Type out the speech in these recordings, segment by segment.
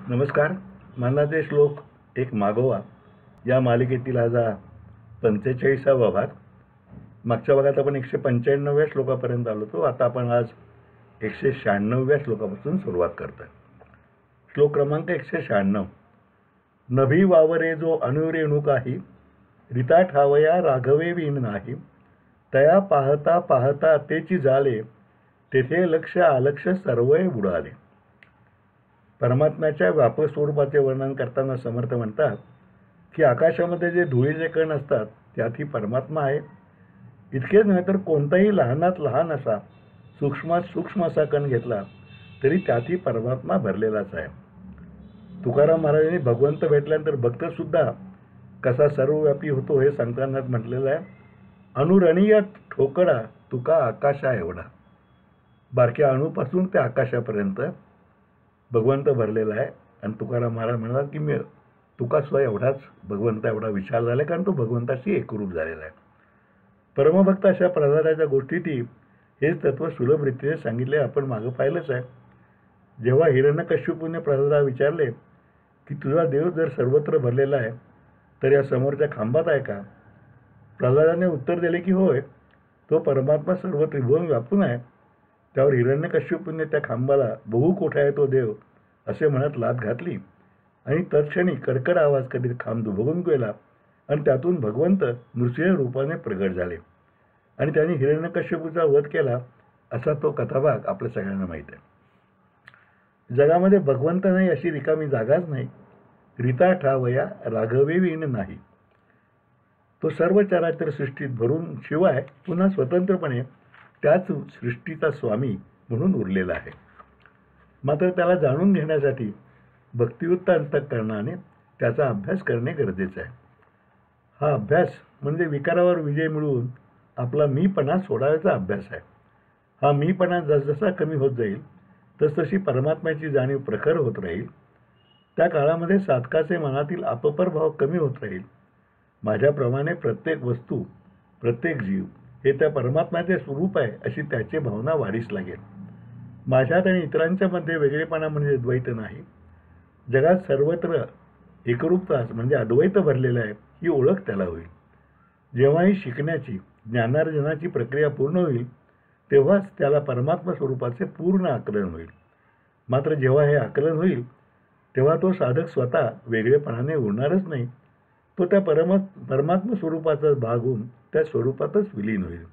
नमस्कार. मानाचे श्लोक एक मागोवा या मालिकेतील आज 45वा भाग. मागच्या भागात आपण 195व्या श्लोकापर्यंत आलो होतो. आता आपण आज 196व्या श्लोकापासून सुरुवात करतोय. श्लोक क्रमांक 196. नभी वावरे जो अनुरेणू काही, रिता ठावया राघवे विण नाही. तया पाहता पाहता तेची झाले, तेथे लक्ष आलक्ष सर्वय बुडाले. परमात्म्याच्या व्यापक स्वरूपाचे वर्णन करताना समर्थ म्हणतात की आकाशामध्ये जे धुळीचे कण असतात त्यातही परमात्मा आहे. इतकेच नाही तर कोणताही लहानात लहान असा सूक्ष्मात सूक्ष्म असा कण घेतला तरी त्यातही परमात्मा भरलेलाच आहे. तुकाराम महाराजांनी भगवंत भेटल्यानंतर भक्तसुद्धा कसा सर्वव्यापी होतो हे सांगताना म्हटलेलं आहे, अनुरणीय ठोकळा तुका आकाशा एवढा. बारक्या अणूपासून ते आकाशापर्यंत भगवंत भरलेला आहे. आणि तुकाराम महाराज म्हणाला की मी तुका स्वतः एवढाच भगवंत एवढा विशाल झाला, कारण तो भगवंताशी एकरूप झालेला आहे. परमभक्त अशा प्रल्हादाच्या गोष्टीतही हेच तत्व सुलभ रीतीने सांगितले आपण मागं पाहिलंच आहे. जेव्हा हिरण्यकश्यपूने प्रल्हादाला विचारले की तुझा देव जर सर्वत्र भरलेला आहे तर या समोरच्या खांबात आहे का, प्रल्हादाने उत्तर दिले की होय, तो परमात्मा सर्व त्रिभुवन व्यापून आहे. त्यावर हिरण्यकश्यपूने त्या खांबाला बहु कोठा आहे तो देव असे म्हणत लाथ घातली आणि तत्क्षणी कडकड आवाज करीत खांब दुभगून गेला आणि त्यातून भगवंत नृसिंह रूपाने प्रगट झाले आणि त्यांनी हिरण्यकश्यपूचा वध केला असा तो कथाभाग आपल्या सगळ्यांना माहीत आहे. जगामध्ये भगवंत नाही अशी रिकामी जागाच नाही. रिता ठावया राघवे विण नाही. तो सर्व चराचर सृष्टीत भरून शिवाय पुन्हा स्वतंत्रपणे त्याच सृष्टीचा स्वामी म्हणून उरलेला आहे. मात्र त्याला जाणून घेण्यासाठी भक्तियुक्त अंतःकरणाने त्याचा अभ्यास करणे गरजेचे आहे. हा अभ्यास म्हणजे विकारावर विजय मिळवून आपला मीपणा सोडायचा अभ्यास आहे. हा मीपणा जसजसा कमी होत जाईल तसतशी परमात्म्याची जाणीव प्रखर होत राहील. त्या काळामध्ये साधकाचे मनातील अपपर भाव कमी होत राहील. माझ्याप्रमाणे प्रत्येक वस्तू प्रत्येक जीव हे त्या परमात्म्याचे स्वरूप आहे अशी त्याची भावना वाढीस लागेल. माझ्यात आणि इतरांच्या मध्ये वेगळेपणा म्हणजे द्वैत नाही. जगात सर्वत्र एकरूपताच म्हणजे अद्वैत भरलेला आहे ही ओळख त्याला होईल. जेव्हा ही शिकण्याची ज्ञानार्जनाची प्रक्रिया पूर्ण होईल तेव्हाच त्याला परमात्मा स्वरूपाचे पूर्ण आकलन होईल. मात्र जेव्हा हे आकलन होईल तेव्हा तो साधक स्वतः वेगळेपणाने उरणारच नाही. तो त्या परमात्मा स्वरूपाचाच भाग होऊन त्या स्वरूपातच विलीन होईल.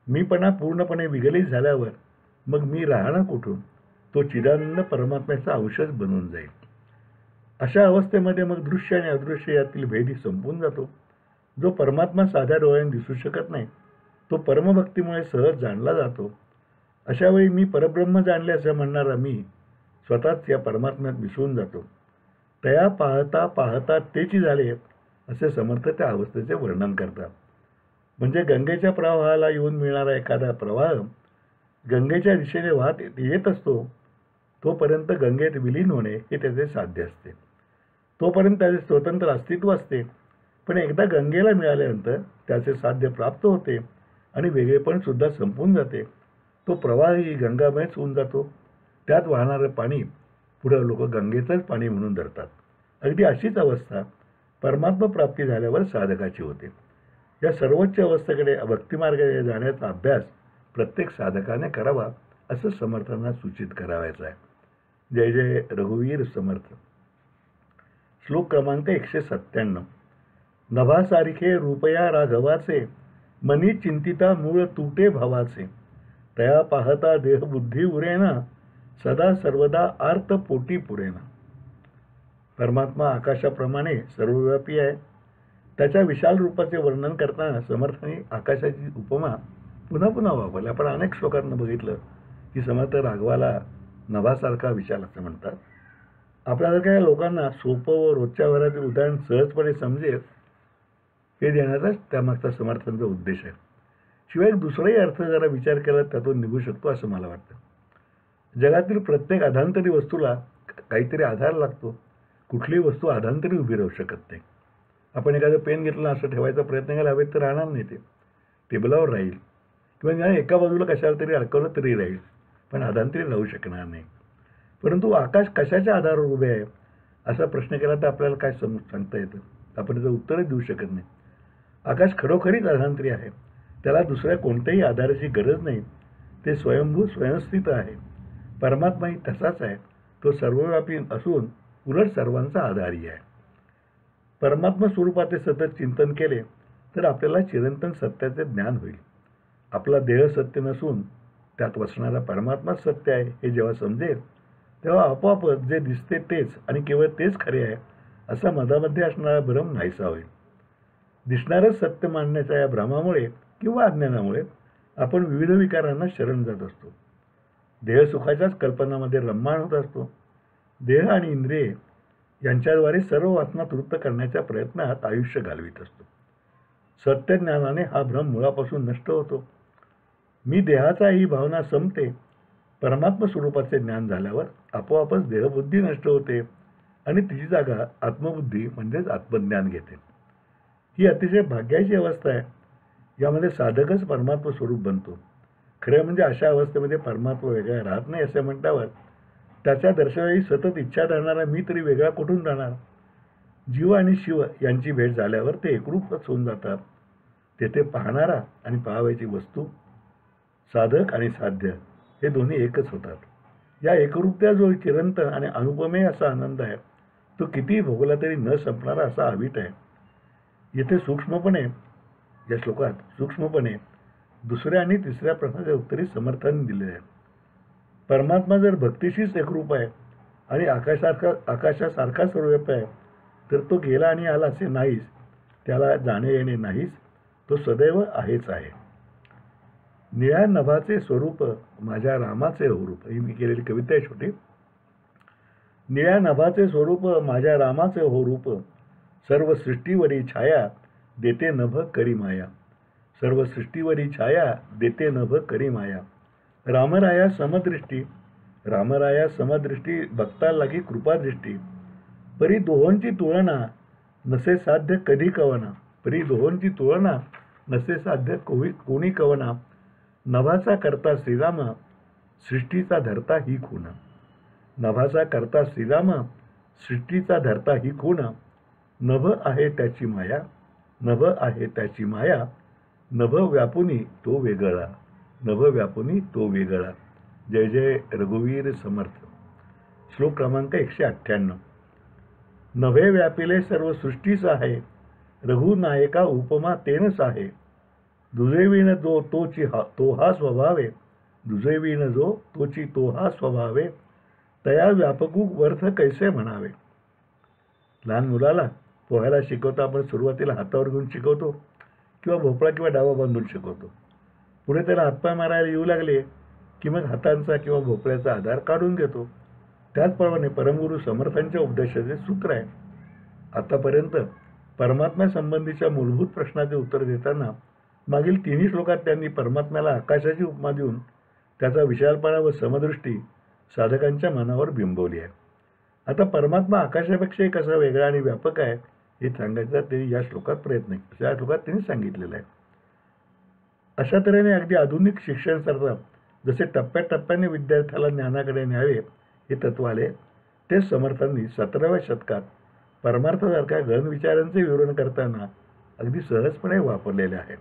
मीपणा पूर्णपणे विगलित झाल्यावर मग मी राहणार कुठून, तो चिदानंद परमात्म्याचा अंशच बनून जाईल. अशा अवस्थेमध्ये मग दृश्य आणि अदृश्य यातील भेद संपून जातो. जो परमात्मा साध्या डोळ्याने दिसू शकत नाही तो परमभक्तीमुळे सहज जाणला जातो. अशावेळी मी परब्रह्म जाणले असं म्हणणारा मी स्वतःच या परमात्म्यात मिसळून जातो. तया पाहता पाहता तेची झाले असे समर्थ त्या अवस्थेचे वर्णन करतात. म्हणजे गंगेच्या प्रवाहाला येऊन मिळणारा एखादा प्रवाह गंगेच्या दिशेने वाहत येत असतो तोपर्यंत गंगेत विलीन होणे हे त्याचे साध्य असते. तोपर्यंत त्याचे स्वतंत्र अस्तित्व असते. पण एकदा गंगेला मिळाल्यानंतर त्याचे साध्य प्राप्त होते आणि वेगळेपण सुद्धा संपून जाते. तो प्रवाहही गंगामयच होऊन जातो. त्यात वाहणारं पाणी पुढे लोक गंगेचंच पाणी म्हणून धरतात. अगदी अशीच अवस्था परमात्मा प्राप्ती झाल्यावर साधकाची होते. या सर्वोच्च अवस्थेकडे भक्तिमार्गाने जाण्याचा अभ्यास प्रत्येक साधकाने करावा असं समर्थांना सूचित करावायचं आहे. जय जय रघुवीर समर्थ. श्लोक क्रमांक 197. नभासारिखे रूपया राघवाचे, मनी चिंतिता मूळ तुटे भावाचे. तया पाहता देहबुद्धी उरेना, सदा सर्वदा आर्त पोटी पुरेना. परमात्मा आकाशाप्रमाणे सर्वव्यापी आहे. त्याच्या विशाल रूपाचे वर्णन करताना समर्थांनी आकाशाची उपमा पुन्हा पुन्हा वापरली. आपण अनेक श्लोकांना बघितलं की समर्थ राघवाला नभासारखा विशाल असं म्हणतात. आपल्यासारख्या लोकांना सोपं व रोजच्या वरातील उदाहरण सहजपणे समजेल हे देण्याचाच त्यामागचा समर्थांचा उद्देश आहे. शिवाय दुसराही अर्थ जरा विचार केला त्यातून निघू शकतो असं मला वाटतं. जगातील प्रत्येक अधांतरी वस्तूला काहीतरी आधार लागतो. कुठलीही वस्तू अधांतरी उभी राहू शकत नाही. आपण एखादं पेन घेतलं असं ठेवायचा प्रयत्न केला हवेत तर राहणार नाही. ते टेबलावर राहील किंवा एका बाजूला कशाला तरी अडकवलं तरी राहील, पण अधांतरी राहू शकणार नाही. परंतु आकाश कशाच्या आधारावर उभे आहे असा प्रश्न केला तर आपल्याला काय सांगता येतं? आपण त्याचं उत्तरच देऊ शकत नाही. आकाश खरोखरीच अधांतरी आहे. त्याला दुसऱ्या कोणत्याही आधाराची गरज नाही. ते स्वयंभू स्वयंस्थित आहे. परमात्माही तसाच आहे. तो सर्वव्यापी असून उलट सर्वांचा आधारी आहे. परमात्मा स्वरूपाचे सतत चिंतन केले तर आपल्याला चिरंतन सत्याचे ज्ञान होईल. आपला देह सत्य नसून त्यात वसणारा परमात्माच सत्य आहे हे जेव्हा समजेल तेव्हा आपोआपच जे दिसते तेच आणि केवळ तेच खरे आहे असा मधामध्ये असणारा भ्रम नाहीसा होईल. दिसणारच सत्य मानण्याच्या या भ्रमामुळे किंवा अज्ञानामुळे आपण विविध विकारांना शरण जात असतो. देहसुखाच्याच कल्पनामध्ये रममाण होत असतो. देह आणि इंद्रिये यांच्याद्वारे सर्व वासना तृप्त करण्याच्या प्रयत्नात आयुष्य घालवित असतो. सत्यज्ञानाने हा भ्रम मुळापासून नष्ट होतो. मी देहाचा ही भावना संपते. परमात्म स्वरूपाचे ज्ञान झाल्यावर आपोआपच देहबुद्धी नष्ट होते आणि तिची जागा आत्मबुद्धी म्हणजेच आत्मज्ञान घेते. ही अतिशय भाग्याची अवस्था आहे. यामध्ये साधकच परमात्म स्वरूप बनतो. खरं म्हणजे अशा अवस्थेमध्ये परमात्मा वेगळा राहत नाही असे म्हटल्यावर त्याच्या दर्शनाची सतत इच्छा धरणारा मी तरी वेगळा कुठून राहणार? जीव आणि शिव यांची भेट झाल्यावर ते एकरूपच होऊन जातात. तेथे पाहणारा आणि पाहावयाची वस्तू, साधक आणि साध्य हे दोन्ही एकच होतात. या एकरूपत्या जो चिरंतन आणि अनुपमेय असा आनंद आहे तो कितीही भोगला तरी न संपणारा असा अवीट आहे. येथे सूक्ष्मपणे या श्लोकात सूक्ष्मपणे दुसऱ्या आणि तिसऱ्या प्रश्नाच्या उत्तरी समर्थन दिलेले आहे. परमात्मा जर भक्तीशीच एकरूप आहे आणि आकाशासारखा सर्वव्यापी आहे तर तो गेला आणि आला असे नाहीच. त्याला जाणे येणे नाहीच. तो सदैव आहेच आहे. निळ्या नभाचे स्वरूप माझ्या रामाचे होरूप. ही मी केलेली कविता आहे छोटी. निळ्या नभाचे स्वरूप माझ्या रामाचे होरूप. सर्व सृष्टीवरी छाया देते नभ करी माया. सर्व सृष्टीवरी छाया देते नभ करी माया. रामराया समदृष्टी. रामराया समदृष्टी भक्ता लागी कृपादृष्टी. परी दोहोंची तुलना नसे साध्य कधी कवना. परी दोहोंची तुलना नसे साध्य कोणी कवना. नभाचा करता श्रीराम सृष्टीचा धरता ही खून. नभाचा करता श्रीराम सृष्टीचा धरता ही खून. नभ आहे त्याची माया. नभ आहे त्याची माया. नभ व्यापुनी तो वेगळा. नभ व्यापुनी तो वेगळा. जय जय रघुवीर समर्थ. श्लोक क्रमांक 198. नभे व्यापिले सर्व सृष्टीच आहे. रघुनायका उपमा तेनच आहे. दुजेविण जो तो हा स्वभावे. दुजेविण जो तो हा स्वभावे. तया व्यापकू वर्थ कैसे म्हणावे. लहान मुलाला पोहायला शिकवता आपण सुरुवातीला हातावर घेऊन शिकवतो किंवा भोपळा किंवा डावा बांधून शिकवतो. पुढे त्याला हातपाय मारायला येऊ लागले की मग हातांचा किंवा भोपळ्याचा आधार काढून घेतो. त्याचप्रमाणे परमगुरू समर्थांच्या उपदेशाचे सूत्र आहे. आतापर्यंत परमात्म्यासंबंधीच्या मूलभूत प्रश्नाचे उत्तर देताना मागील तिन्ही श्लोकात त्यांनी परमात्म्याला आकाशाची उपमा देऊन त्याचा विशालपणा व समदृष्टी साधकांच्या मनावर बिंबवली आहे. आता परमात्मा आकाशापेक्षाही कसा वेगळा आणि व्यापक आहे हे सांगायचा त्यांनी या श्लोकात प्रयत्न केला. या श्लोकात त्यांनी सांगितलेलं आहे. अशा तऱ्हेने अगदी आधुनिक शिक्षणशास्त्रात जसे टप्प्याटप्प्याने विद्यार्थ्याला ज्ञानाकडे न्यावे हे तत्व आले तेच समर्थांनी 17व्या शतकात परमार्थासारख्या गहन विचारांचे विवरण करताना अगदी सहजपणे वापरलेले आहे.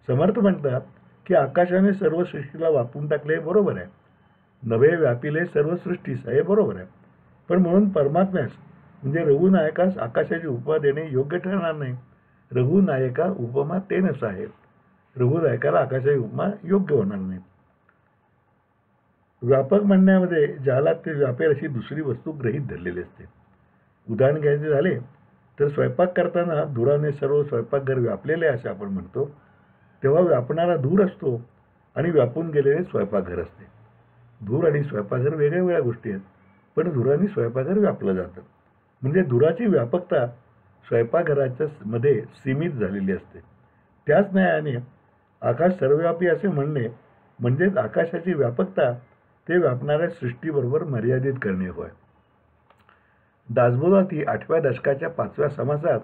समर्थ म्हणतात की आकाशाने सर्व सृष्टीला वापरून टाकले हे बरोबर आहे. नभे व्यापिले सर्व सृष्टीस हे बरोबर आहे. पण म्हणून परमात्म्यास म्हणजे रघुनायकास आकाशाची उपमा देणे योग्य ठरणार नाही. रघुनायका उपमा तेनच आहे. रघुनायकाला आकाशाची उपमा योग्य होणार नाही. व्यापक म्हणण्यामध्ये ज्याला ते व्यापेल अशी दुसरी वस्तू गृहीत धरलेली असते. उदाहरण घ्यायचे झाले तर स्वयंपाक करताना धुराने सर्व स्वयंपाकघर व्यापलेले असे आपण म्हणतो. तेव्हा व्यापणारा धूर असतो आणि व्यापून गेलेले स्वयंपाकघर असते. धूर आणि स्वयंपाकघर वेगळ्या वेगळ्या गोष्टी आहेत, पण धुराने स्वयंपाकघर व्यापलं जातं. म्हणजे धुराची व्यापकता स्वयंपाकघराच्या मध्ये सीमित झालेली असते. त्याच न्यायाने आकाश सर्वव्यापी असे म्हणणे म्हणजेच आकाशाची व्यापकता ते व्यापणाऱ्या सृष्टीबरोबर मर्यादित करणे होय. दासबोधाती 8व्या दशकाच्या 5व्या समासात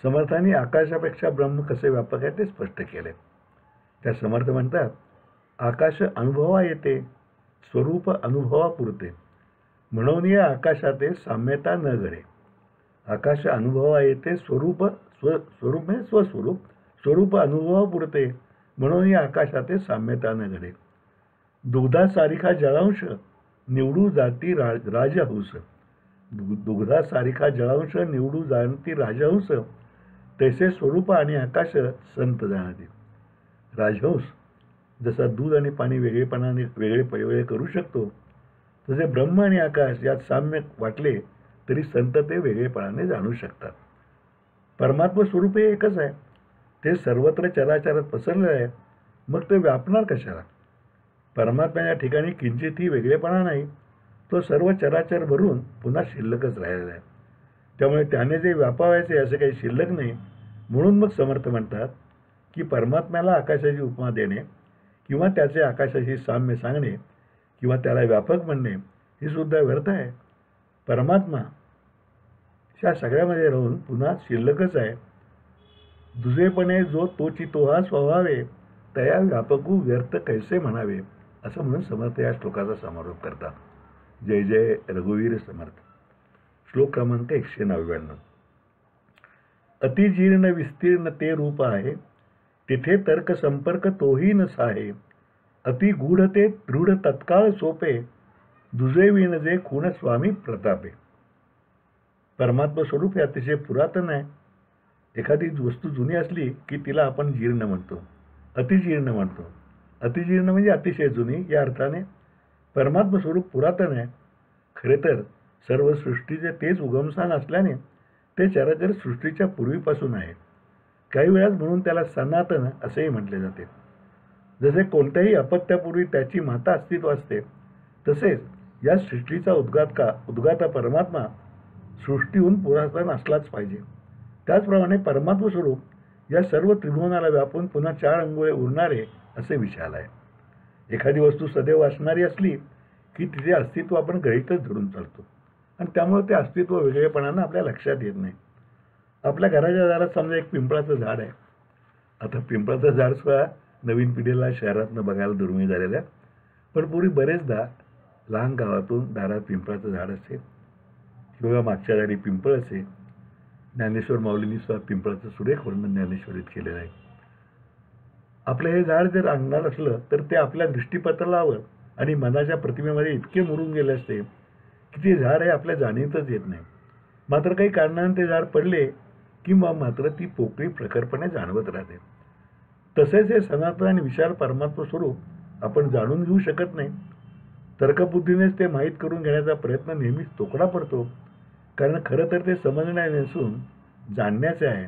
समर्थांनी आकाशापेक्षा ब्रह्म कसे व्यापक आहे ते स्पष्ट केले. त्या समर्थ म्हणतात, आकाश अनुभवा येते, स्वरूप अनुभवा पुरते. म्हणून या आकाशाते साम्यता न घडे. आकाश अनुभवा येते स्वरूप स्वरूप म्हणजे स्वस्वरूप, स्वरूप अनुभवापुरते, म्हणून या आकाशाते साम्यता न घडे. दुग्धासारिखा जळांश निवडू जाती राजहंस. दुग्धासारिखा जळांश निवडू जाती राजहंस, तैसे स्वरूप आणि आकाश संत जाणते. राजहंस जसा दूध आणि पाणी वेगळेपणाने वेगळे करू शकतो, तसे ब्रह्म आणि आकाश यात साम्य वाटले तरी संत ते वेगळेपणाने जाणू शकतात. परमात्म स्वरूप हे एकच आहे. ते सर्वत्र चराचरात पसरले आहे. मग ते व्यापणार कशाला? परमात्म्याच्या ठिकाणी किंचितही वेगळेपणा नाही. तो सर्व चराचर भरून पुन्हा शिल्लकच राहिलेला आहे. त्यामुळे त्याने जे व्यापावायचे असे काही शिल्लक नाही. म्हणून मग समर्थ म्हणतात की परमात्म्याला आकाशाची उपमा देणे किंवा त्याचे आकाशाशी साम्य सांगणे किंवा त्याला व्यापक म्हणणे ही सुद्धा व्यर्थ आहे. परमात्मा या सगळ्यामध्ये राहून पुन्हा शिल्लकच आहे. दुजेपणे जो तोची तो हा स्वभावे, तया व्यापकू व्यर्थ कैसे म्हणावे, असं म्हणून समर्थ या श्लोकाचा समारोप करतात. जय जय रघुवीर समर्थ. श्लोक क्रमांक 199. अतिजीर्ण विस्तीर्ण ते रूप आहे, तिथे तर्क संपर्क तोही नसाहे. अति गूढ ते दृढ तत्काळ सोपे, दुजे विण जे खूण स्वामी प्रतापे. परमात्मा स्वरूप हे अतिशय पुरातन आहे. एखादी वस्तू जुनी असली की तिला आपण जीर्ण म्हणतो, अतिजीर्ण म्हणतो. अतिजीर्ण म्हणजे अतिशय जुनी या अर्थाने परमात्मा स्वरूप पुरातन आहे. खरे तर सर्व सृष्टीचे तेच उगमस्थान असल्याने ते चराचर सृष्टीच्या पूर्वीपासून आहे. काही वेळास म्हणून त्याला सनातन असेही म्हटले जाते. जसे कोणत्याही अपत्यापूर्वी त्याची माता अस्तित्व असते, तसेच या सृष्टीचा उद्गाता परमात्मा सृष्टीहून पुरातन असलाच पाहिजे. त्याचप्रमाणे परमात्म स्वरूप या सर्व त्रिभुवनाला व्यापून पुन्हा 4 अंगुळे उरणारे असे विशाल आहे. एखादी वस्तू सदैव असणारी असली की तिचे अस्तित्व आपण गृहीतच धरून चालतो आणि त्यामुळे ते अस्तित्व वेगळेपणानं आपल्या लक्षात येत नाही. आपल्या घराच्या दारात समजा एक पिंपळाचं झाड आहे. आता पिंपळाचं झाड सुद्धा नवीन पिढीला शहरातनं बघायला दुर्मिळ झालेलं आहे. पण पूर्वी बरेचदा लहान गावातून दारात पिंपळाचं झाड असे किंवा मागच्या दारी पिंपळ असे. ज्ञानेश्वर माऊलींनी सुद्धा पिंपळाचं सुरेख वर्णन ज्ञानेश्वरीत केलेलं आहे. आपलं हे झाड जर अंगणात असलं तर ते आपल्या दृष्टीपटलावर आणि मनाच्या प्रतिमेमध्ये इतके मुरून गेले असते की ते झाड हे आपल्या जाणीतच येत नाही. मात्र काही कारणाने ते झाड पडले की मग मात्र ती पोकळी प्रखरपणे जाणवत राहते. तसेच हे सनातन आणि विशाल परमात्म स्वरूप आपण जाणून घेऊ शकत नाही. तर्कबुद्धीनेच ते माहीत करून घेण्याचा प्रयत्न नेहमीच तोकडा पडतो. कारण खरं तर ते समजणे नसून जाणण्याचे आहे.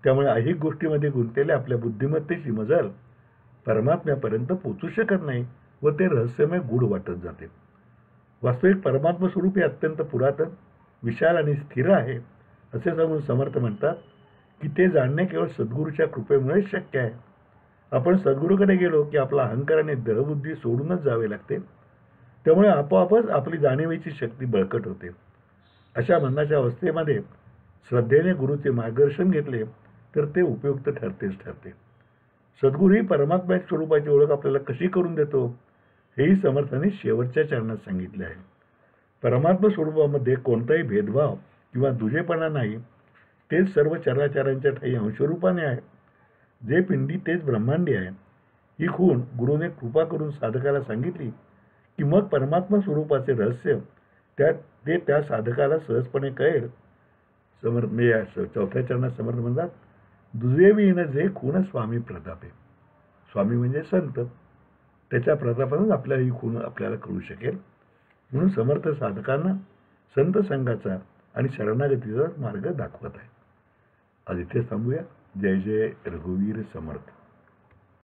त्यामुळे ऐहिक गोष्टीमध्ये गुंतलेल्या आपल्या बुद्धिमत्तेची मजल परमात्म्यापर्यंत पोचू शकत नाही व ते रहस्यमय गूढ वाटत जाते. वास्तविक परमात्म स्वरूप हे अत्यंत पुरातन, विशाल आणि स्थिर आहे असे सांगून समर्थ म्हणतात की ते जाणणे केवळ सद्गुरूच्या कृपेमुळेच शक्य आहे. आपण सद्गुरूकडे गेलो की आपला अहंकार आणि देहबुद्धी सोडूनच जावे लागते. त्यामुळे आपोआपच आपली जाणीवेची शक्ती बळकट होते. अशा मनाच्या अवस्थेमध्ये श्रद्धेने गुरुचे मार्गदर्शन घेतले तर ते उपयुक्त ठरतेच ठरते. सद्गुरूही परमात्मा स्वरूपाची ओळख आपल्याला कशी करून देतो हेही समर्थाने शेवटच्या चरणात सांगितले आहे. परमात्मा स्वरूपामध्ये कोणताही भेदभाव किंवा दुजेपणा नाही. तेच सर्व चराचरांच्या ठायी अंशरूपाने आहे. जे पिंडी तेच ब्रह्मांडी आहे. ही खूण गुरुने कृपा करून साधकाला सांगितली की मग परमात्मा स्वरूपाचे रहस्य त्या साधकाला सहजपणे कळेल. समर्थ चौथ्या चरणात समर्थ म्हणतात, दुजे विण जे खूण स्वामी प्रतापे. स्वामी म्हणजे संत. त्याच्या प्रतापानेच आपल्याला ही खूण आपल्याला कळू शकेल. म्हणून समर्थ साधकांना संत संघाचा आणि शरणागतीचा मार्ग दाखवत आहे. आज इथे थांबूया. जय जय रघुवीर समर्थ.